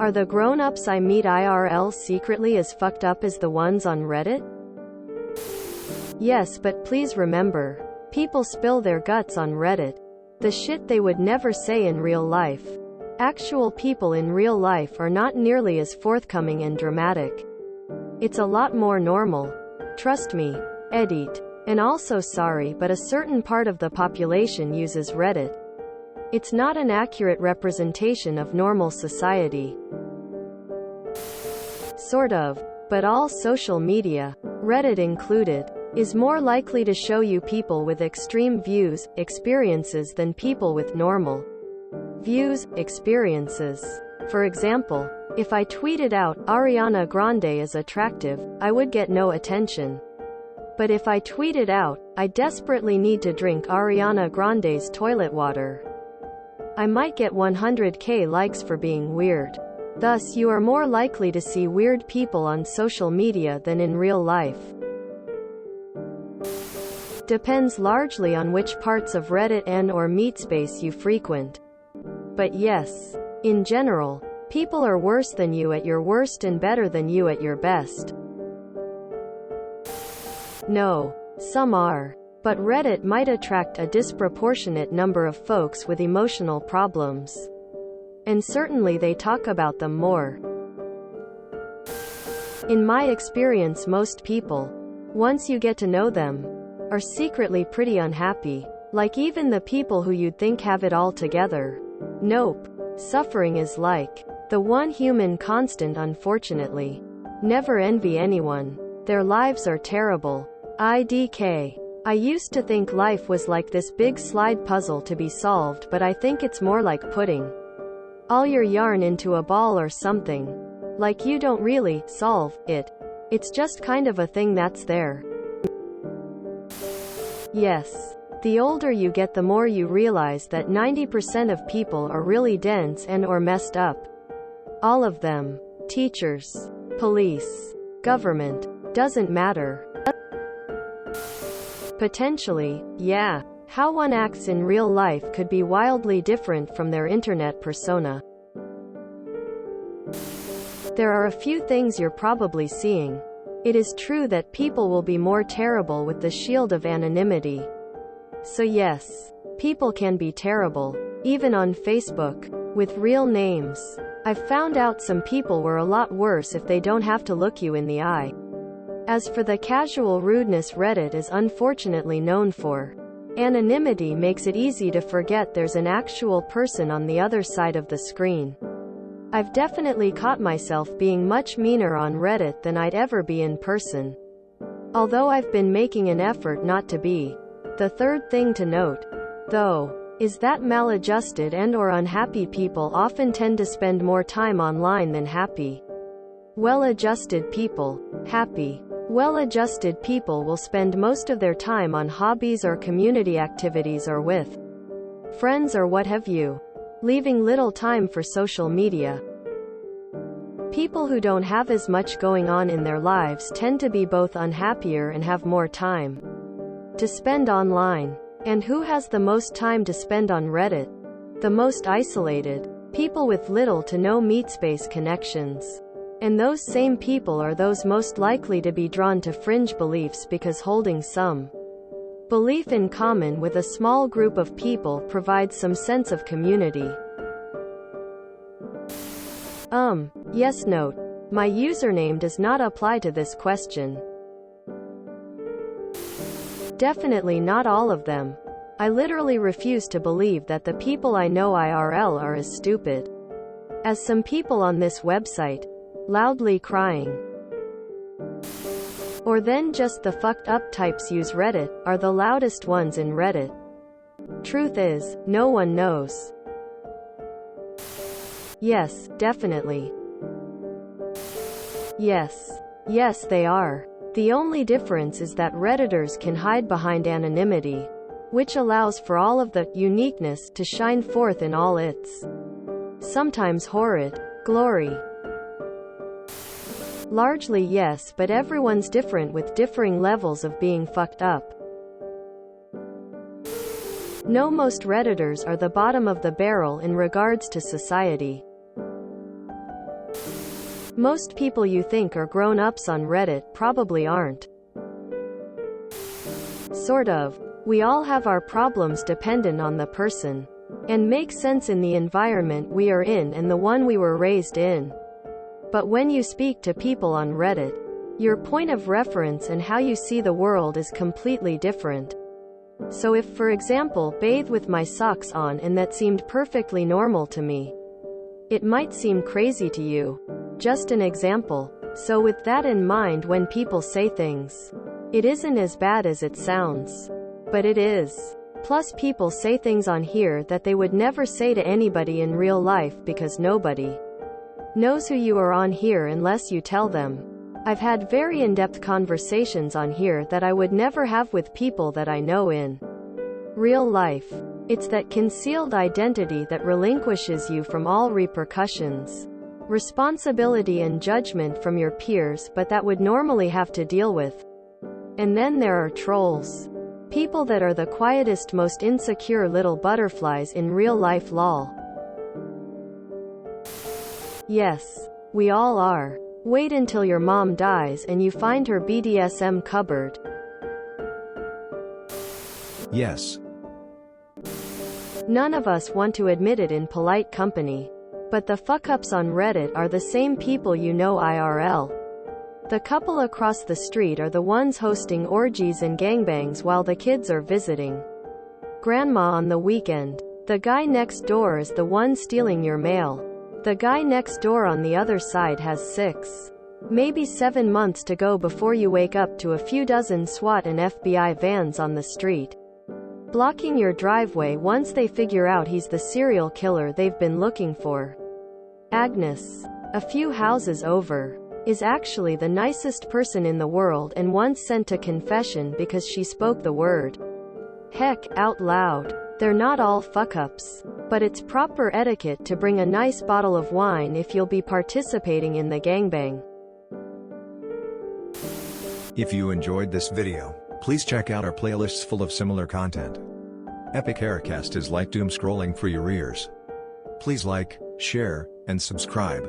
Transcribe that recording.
Are the grown-ups I meet IRL secretly as fucked up as the ones on Reddit? Yes, but please remember, people spill their guts on Reddit. The shit they would never say in real life. Actual people in real life are not nearly as forthcoming and dramatic. It's a lot more normal. Trust me. Edit. And also sorry, but a certain part of the population uses Reddit. It's not an accurate representation of normal society. Sort of. But all social media, Reddit included, is more likely to show you people with extreme views, experiences than people with normal views, experiences. For example, if I tweeted out, Ariana Grande is attractive, I would get no attention. But if I tweeted out, I desperately need to drink Ariana Grande's toilet water, I might get 100k likes for being weird. Thus, you are more likely to see weird people on social media than in real life. Depends largely on which parts of Reddit and/or MeetSpace you frequent. But yes, in general, people are worse than you at your worst and better than you at your best. No, some are. But Reddit might attract a disproportionate number of folks with emotional problems. And certainly they talk about them more. In my experience, most people, once you get to know them, are secretly pretty unhappy. Like even the people who you'd think have it all together. Nope. Suffering is like the one human constant, unfortunately. Never envy anyone. Their lives are terrible. IDK. I used to think life was like this big slide puzzle to be solved, but I think it's more like putting all your yarn into a ball or something. Like you don't really solve it. It's just kind of a thing that's there. Yes. The older you get, the more you realize that 90% of people are really dense and/or messed up. All of them. Teachers, police, government, doesn't matter. Potentially, yeah. How one acts in real life could be wildly different from their internet persona. There are a few things you're probably seeing. It is true that people will be more terrible with the shield of anonymity. So yes, people can be terrible, even on Facebook, with real names. I've found out some people were a lot worse if they don't have to look you in the eye. As for the casual rudeness Reddit is unfortunately known for, anonymity makes it easy to forget there's an actual person on the other side of the screen. I've definitely caught myself being much meaner on Reddit than I'd ever be in person. Although I've been making an effort not to be. The third thing to note, though, is that maladjusted and/or unhappy people often tend to spend more time online than happy. Well-adjusted people. Happy, well-adjusted people will spend most of their time on hobbies or community activities or with friends or what have you, leaving little time for social media. People who don't have as much going on in their lives tend to be both unhappier and have more time to spend online. And who has the most time to spend on Reddit? The most isolated. People with little to no MeetSpace connections. And those same people are those most likely to be drawn to fringe beliefs because holding some belief in common with a small group of people provides some sense of community. Yes, note. My username does not apply to this question. Definitely not all of them. I literally refuse to believe that the people I know IRL are as stupid as some people on this website, loudly crying. Or then just the fucked up types use Reddit, are the loudest ones in Reddit. Truth is, no one knows. Yes, definitely. Yes, they are. The only difference is that Redditors can hide behind anonymity, which allows for all of the uniqueness to shine forth in all its sometimes horrid glory. Largely yes, but everyone's different with differing levels of being fucked up. No, most Redditors are the bottom of the barrel in regards to society. Most people you think are grown-ups on Reddit probably aren't. Sort of. We all have our problems dependent on the person. And make sense in the environment we are in and the one we were raised in. But when you speak to people on Reddit, your point of reference and how you see the world is completely different. So if, for example, bathe with my socks on and that seemed perfectly normal to me, it might seem crazy to you. Just an example. So with that in mind, when people say things, it isn't as bad as it sounds. But it is. Plus people say things on here that they would never say to anybody in real life because nobody knows who you are on here unless you tell them. I've had very in-depth conversations on here that I would never have with people that I know in real life. It's that concealed identity that relinquishes you from all repercussions, responsibility and judgment from your peers, but that would normally have to deal with. And then there are trolls. People that are the quietest, most insecure little butterflies in real life, lol. Yes, we all are. Wait until your mom dies and you find her BDSM cupboard. Yes. None of us want to admit it in polite company. But the fuck-ups on Reddit are the same people you know IRL. The couple across the street are the ones hosting orgies and gangbangs while the kids are visiting grandma on the weekend. The guy next door is the one stealing your mail. The guy next door on the other side has 6, maybe 7 months to go before you wake up to a few dozen SWAT and FBI vans on the street, blocking your driveway once they figure out he's the serial killer they've been looking for. Agnes, a few houses over, is actually the nicest person in the world and once sent to confession because she spoke the word heck out loud. They're not all fuck-ups. But it's proper etiquette to bring a nice bottle of wine if you'll be participating in the gangbang. If you enjoyed this video, please check out our playlists full of similar content. Epic Haircast is like doom scrolling for your ears. Please like, share, and subscribe.